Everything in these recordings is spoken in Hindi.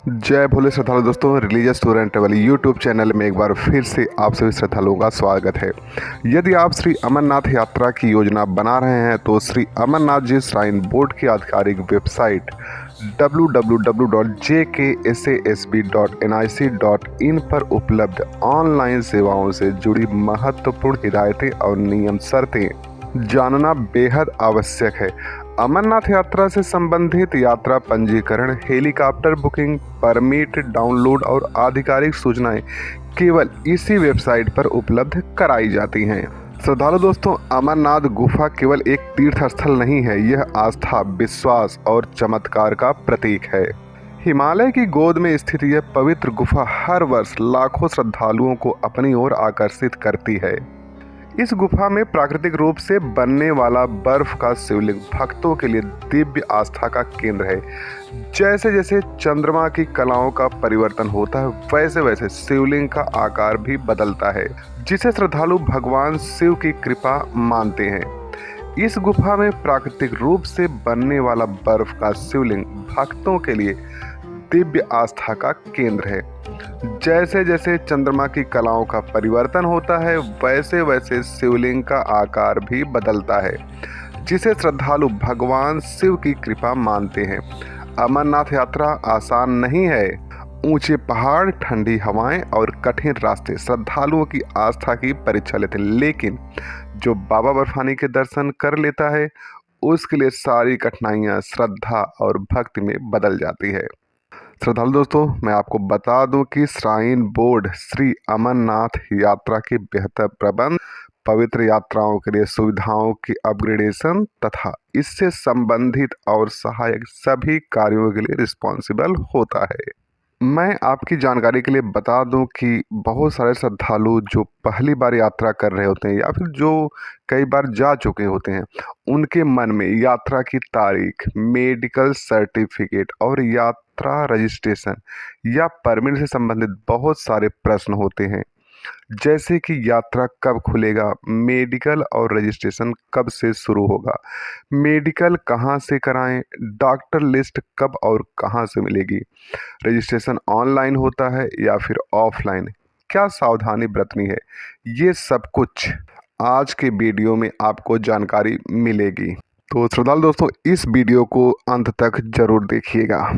जय भोले श्रद्धालु दोस्तों, religious tour and travel YouTube channel में एक बार फिर से आप सभी श्रद्धालुओं का स्वागत है। यदि आप श्री अमरनाथ यात्रा की योजना बना रहे हैं तो श्री अमरनाथ जी श्राइन बोर्ड की आधिकारिक वेबसाइट www.jksasb.nic.in पर उपलब्ध ऑनलाइन सेवाओं से जुड़ी महत्वपूर्ण हिदायतें और नियम शर्तें जानना बेहद आवश्यक है। अमरनाथ यात्रा से संबंधित यात्रा पंजीकरण, हेलीकॉप्टर बुकिंग, परमिट डाउनलोड और आधिकारिक सूचनाएं केवल इसी वेबसाइट पर उपलब्ध कराई जाती हैं। श्रद्धालु दोस्तों, अमरनाथ गुफा केवल एक तीर्थ स्थल नहीं है, यह आस्था, विश्वास और चमत्कार का प्रतीक है। हिमालय की गोद में स्थित यह पवित्र गुफा हर वर्ष लाखों श्रद्धालुओं को अपनी ओर आकर्षित करती है। इस गुफा में प्राकृतिक रूप से बनने वाला बर्फ का शिवलिंग भक्तों के लिए दिव्य आस्था का केंद्र है। जैसे जैसे चंद्रमा की कलाओं का परिवर्तन होता है, वैसे वैसे शिवलिंग का आकार भी बदलता है, जिसे श्रद्धालु भगवान शिव की कृपा मानते हैं। इस गुफा में प्राकृतिक रूप से बनने वाला बर्फ का शिवलिंग भक्तों के लिए दिव्य आस्था का केंद्र है। जैसे जैसे चंद्रमा की कलाओं का परिवर्तन होता है, वैसे वैसे शिवलिंग का आकार भी बदलता है, जिसे श्रद्धालु भगवान शिव की कृपा मानते हैं। अमरनाथ यात्रा आसान नहीं है। ऊंचे पहाड़, ठंडी हवाएं और कठिन रास्ते श्रद्धालुओं की आस्था की परीक्षा लेते हैं, लेकिन जो बाबा बर्फानी के दर्शन कर लेता है, उसके लिए सारी कठिनाइयां श्रद्धा और भक्ति में बदल जाती है। श्रद्धालु दोस्तों, मैं आपको बता दूं कि श्राइन बोर्ड श्री अमरनाथ यात्रा के बेहतर प्रबंध, पवित्र यात्राओं के लिए सुविधाओं की अपग्रेडेशन तथा इससे संबंधित और सहायक सभी कार्यों के लिए रिस्पॉन्सिबल होता है। मैं आपकी जानकारी के लिए बता दूं कि बहुत सारे श्रद्धालु जो पहली बार यात्रा कर रहे होते हैं या फिर जो कई बार जा चुके होते हैं, उनके मन में यात्रा की तारीख, मेडिकल सर्टिफिकेट और यात्रा रजिस्ट्रेशन या परमिट से संबंधित बहुत सारे प्रश्न होते हैं। जैसे कि यात्रा कब खुलेगा, मेडिकल और रजिस्ट्रेशन कब से शुरू होगा, मेडिकल कहाँ से कराएं, डॉक्टर लिस्ट कब और कहाँ से मिलेगी, रजिस्ट्रेशन ऑनलाइन होता है या फिर ऑफलाइन, क्या सावधानी बरतनी है, ये सब कुछ आज के वीडियो में आपको जानकारी मिलेगी। तो श्रद्धालु दोस्तों, इस वीडियो को अंत तक जरूर देखिएगा।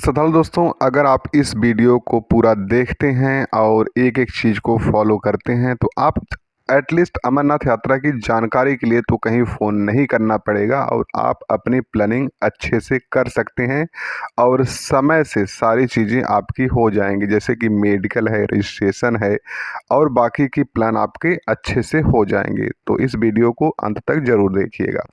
श्रद्धालु दोस्तों, अगर आप इस वीडियो को पूरा देखते हैं और एक एक चीज़ को फॉलो करते हैं तो आप एटलीस्ट अमरनाथ यात्रा की जानकारी के लिए तो कहीं फ़ोन नहीं करना पड़ेगा और आप अपनी प्लानिंग अच्छे से कर सकते हैं और समय से सारी चीज़ें आपकी हो जाएंगी, जैसे कि मेडिकल है, रजिस्ट्रेशन है और बाकी की प्लान आपके अच्छे से हो जाएंगे। तो इस वीडियो को अंत तक ज़रूर देखिएगा।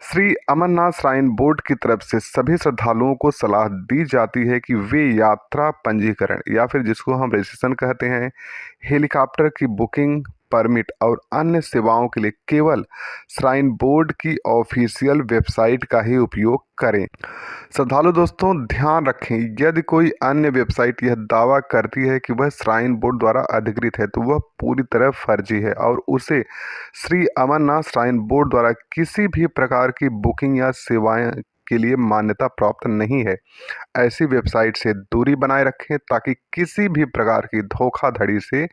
श्री अमरनाथ श्राइन बोर्ड की तरफ से सभी श्रद्धालुओं को सलाह दी जाती है कि वे यात्रा पंजीकरण या फिर जिसको हम रजिस्ट्रेशन कहते हैं, हेलीकॉप्टर की बुकिंग, परमिट और अन्य सेवाओं के लिए केवल श्राइन बोर्ड की ऑफिशियल वेबसाइट का ही उपयोग करें। श्रद्धालु दोस्तों, ध्यान रखें, यदि कोई अन्य वेबसाइट यह दावा करती है कि वह श्राइन बोर्ड द्वारा अधिकृत है तो वह पूरी तरह फर्जी है और उसे श्री अमरनाथ श्राइन बोर्ड द्वारा किसी भी प्रकार की बुकिंग या सेवाएं के लिए मान्यता प्राप्त नहीं है। ऐसी वेबसाइट से दूरी बनाए रखें ताकि किसी भी प्रकार की धोखाधड़ी से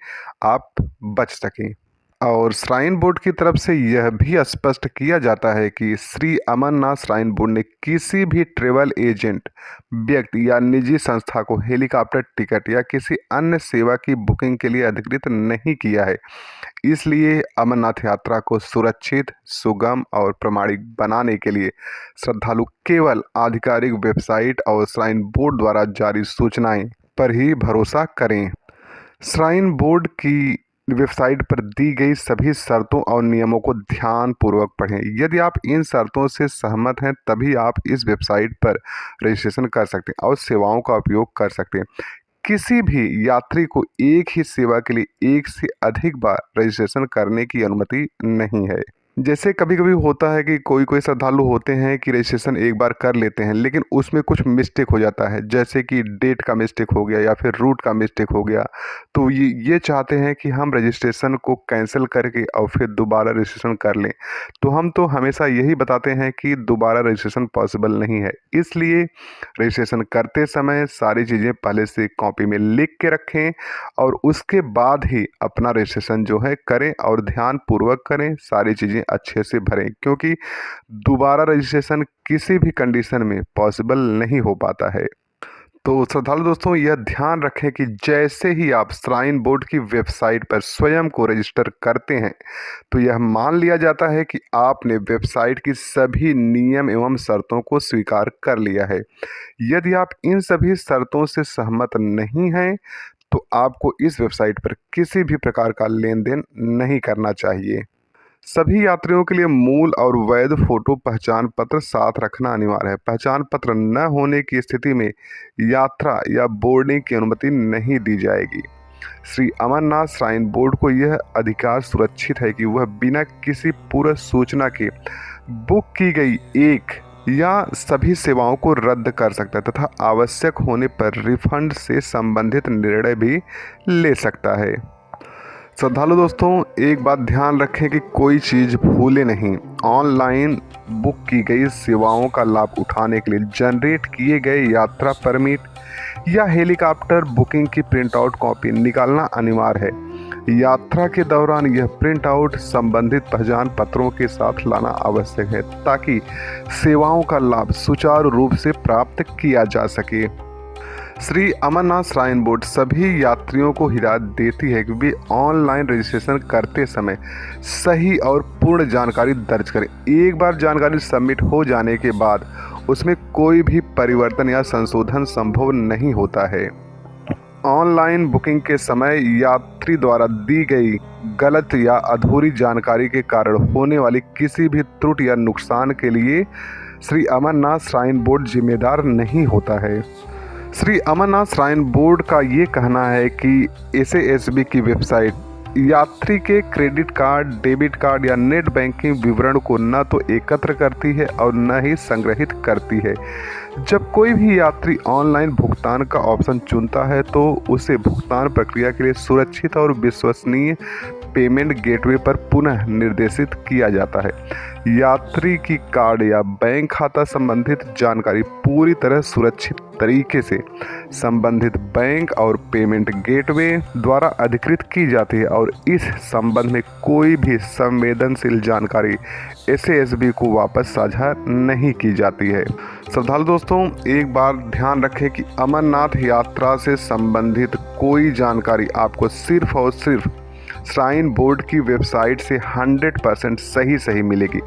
आप बच सकें। और श्राइन बोर्ड की तरफ से यह भी स्पष्ट किया जाता है कि श्री अमरनाथ श्राइन बोर्ड ने किसी भी ट्रेवल एजेंट, व्यक्ति या निजी संस्था को हेलीकॉप्टर टिकट या किसी अन्य सेवा की बुकिंग के लिए अधिकृत नहीं किया है। इसलिए अमरनाथ यात्रा को सुरक्षित, सुगम और प्रमाणिक बनाने के लिए श्रद्धालु केवल आधिकारिक वेबसाइट और श्राइन बोर्ड द्वारा जारी सूचनाएं पर ही भरोसा करें। श्राइन बोर्ड की वेबसाइट पर दी गई सभी शर्तों और नियमों को ध्यानपूर्वक पढ़ें। यदि आप इन शर्तों से सहमत हैं तभी आप इस वेबसाइट पर रजिस्ट्रेशन कर सकते हैं और सेवाओं का उपयोग कर सकते हैं। किसी भी यात्री को एक ही सेवा के लिए एक से अधिक बार रजिस्ट्रेशन करने की अनुमति नहीं है। जैसे कभी-कभी होता है कि कोई-कोई श्रद्धालु होते हैं कि रजिस्ट्रेशन एक बार कर लेते हैं, लेकिन उसमें कुछ मिस्टेक हो जाता है, जैसे कि डेट का मिस्टेक हो गया या फिर रूट का मिस्टेक हो गया। तो ये चाहते हैं कि हम रजिस्ट्रेशन को कैंसिल करके और फिर दोबारा रजिस्ट्रेशन कर लें। तो हम तो हमेशा यही बताते हैं कि दोबारा रजिस्ट्रेशन पॉसिबल नहीं है। इसलिए रजिस्ट्रेशन करते समय सारी चीज़ें पहले से कॉपी में लिख के रखें और उसके बाद ही अपना रजिस्ट्रेशन जो है करें और ध्यानपूर्वक करें, सारी चीज़ें अच्छे से भरें, क्योंकि दोबारा रजिस्ट्रेशन किसी भी कंडीशन में पॉसिबल नहीं हो पाता है। तो श्रद्धालु दोस्तों, यह ध्यान रखें कि जैसे ही आप श्राइन बोर्ड की वेबसाइट पर स्वयं को रजिस्टर करते हैं तो यह मान लिया जाता है कि आपने वेबसाइट की सभी नियम एवं शर्तों को स्वीकार कर लिया है। यदि आप इन सभी शर्तों से सहमत नहीं हैं तो आपको इस वेबसाइट पर किसी भी प्रकार का लेन देन नहीं करना चाहिए। सभी यात्रियों के लिए मूल और वैध फोटो पहचान पत्र साथ रखना अनिवार्य है। पहचान पत्र न होने की स्थिति में यात्रा या बोर्डिंग की अनुमति नहीं दी जाएगी। श्री अमरनाथ श्राइन बोर्ड को यह अधिकार सुरक्षित है कि वह बिना किसी पूर्व सूचना के बुक की गई एक या सभी सेवाओं को रद्द कर सकता है तथा आवश्यक होने पर रिफंड से संबंधित निर्णय भी ले सकता है। श्रद्धालु दोस्तों, एक बात ध्यान रखें कि कोई चीज़ भूले नहीं। ऑनलाइन बुक की गई सेवाओं का लाभ उठाने के लिए जनरेट किए गए यात्रा परमिट या हेलीकॉप्टर बुकिंग की प्रिंट आउट कॉपी निकालना अनिवार्य है। यात्रा के दौरान यह प्रिंट आउट संबंधित पहचान पत्रों के साथ लाना आवश्यक है ताकि सेवाओं का लाभ सुचारू रूप से प्राप्त किया जा सके। श्री अमरनाथ श्राइन बोर्ड सभी यात्रियों को हिदायत देती है कि वे ऑनलाइन रजिस्ट्रेशन करते समय सही और पूर्ण जानकारी दर्ज करें। एक बार जानकारी सबमिट हो जाने के बाद उसमें कोई भी परिवर्तन या संशोधन संभव नहीं होता है। ऑनलाइन बुकिंग के समय यात्री द्वारा दी गई गलत या अधूरी जानकारी के कारण होने वाली किसी भी त्रुटि या नुकसान के लिए श्री अमरनाथ श्राइन बोर्ड जिम्मेदार नहीं होता है। श्री अमरनाथ श्राइन बोर्ड का ये कहना है कि SASB की वेबसाइट यात्री के क्रेडिट कार्ड, डेबिट कार्ड या नेट बैंकिंग विवरण को न तो एकत्र करती है और न ही संग्रहित करती है। जब कोई भी यात्री ऑनलाइन भुगतान का ऑप्शन चुनता है तो उसे भुगतान प्रक्रिया के लिए सुरक्षित और विश्वसनीय पेमेंट गेटवे पर पुनः निर्देशित किया जाता है। यात्री की कार्ड या बैंक खाता संबंधित जानकारी पूरी तरह सुरक्षित तरीके से संबंधित बैंक और पेमेंट गेटवे द्वारा अधिकृत की जाती है और इस संबंध में कोई भी संवेदनशील जानकारी SASB को वापस साझा नहीं की जाती है। श्रद्धालु दोस्तों, एक बार ध्यान रखें कि अमरनाथ यात्रा से संबंधित कोई जानकारी आपको सिर्फ और सिर्फ श्राइन बोर्ड की वेबसाइट से 100% सही मिलेगी।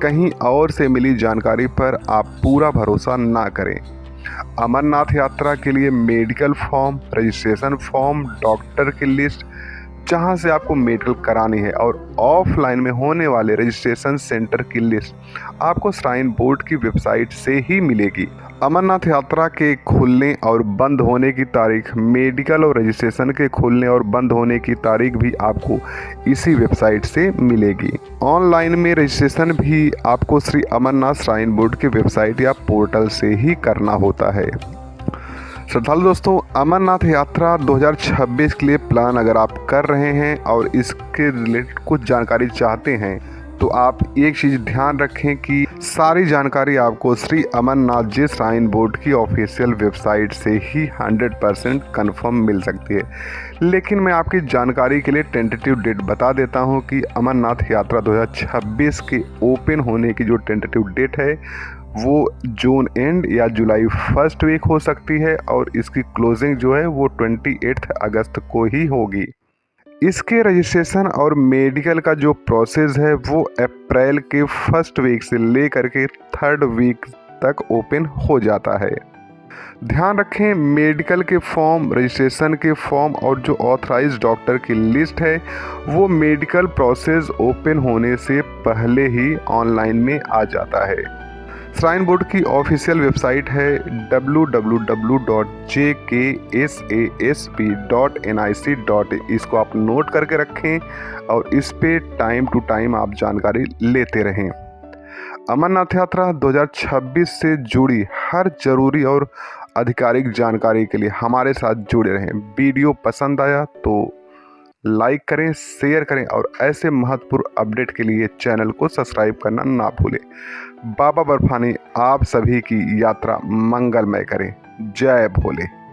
कहीं और से मिली जानकारी पर आप पूरा भरोसा ना करें। अमरनाथ यात्रा के लिए medical form, registration form, doctor की लिस्ट जहां से आपको मेडिकल करानी है और ऑफलाइन में होने वाले रजिस्ट्रेशन सेंटर की लिस्ट आपको श्राइन बोर्ड की वेबसाइट से ही मिलेगी। अमरनाथ यात्रा के खुलने और बंद होने की तारीख, मेडिकल और रजिस्ट्रेशन के खुलने और बंद होने की तारीख भी आपको इसी वेबसाइट से मिलेगी। ऑनलाइन में रजिस्ट्रेशन भी आपको श्री अमरनाथ श्राइन बोर्ड की वेबसाइट या पोर्टल से ही करना होता है। श्रद्धालु दोस्तों, अमरनाथ यात्रा 2026 के लिए प्लान अगर आप कर रहे हैं और इसके रिलेटेड कुछ जानकारी चाहते हैं तो आप एक चीज़ ध्यान रखें कि सारी जानकारी आपको श्री अमरनाथ जी श्राइन बोर्ड की ऑफिशियल वेबसाइट से ही 100% कन्फर्म मिल सकती है। लेकिन मैं आपकी जानकारी के लिए टेंटेटिव डेट बता देता हूं कि अमरनाथ यात्रा 2026 के ओपन होने की जो टेंटेटिव डेट है वो जून एंड या जुलाई फर्स्ट वीक हो सकती है और इसकी क्लोजिंग जो है वो 28 अगस्त को ही होगी। इसके रजिस्ट्रेशन और मेडिकल का जो प्रोसेस है वो अप्रैल के फर्स्ट वीक से लेकर के थर्ड वीक तक ओपन हो जाता है। ध्यान रखें, मेडिकल के फॉर्म, रजिस्ट्रेशन के फॉर्म और जो ऑथराइज्ड डॉक्टर की लिस्ट है वो मेडिकल प्रोसेस ओपन होने से पहले ही ऑनलाइन में आ जाता है। श्राइन बोर्ड की ऑफिशियल वेबसाइट है www.jksasp.nic.in। इसको आप नोट करके रखें और इस पे टाइम टू टाइम आप जानकारी लेते रहें। अमरनाथ यात्रा 2026 से जुड़ी हर जरूरी और आधिकारिक जानकारी के लिए हमारे साथ जुड़े रहें। वीडियो पसंद आया तो लाइक करें, शेयर करें और ऐसे महत्वपूर्ण अपडेट के लिए चैनल को सब्सक्राइब करना ना भूलें। बाबा बर्फानी आप सभी की यात्रा मंगलमय करें। जय भोले।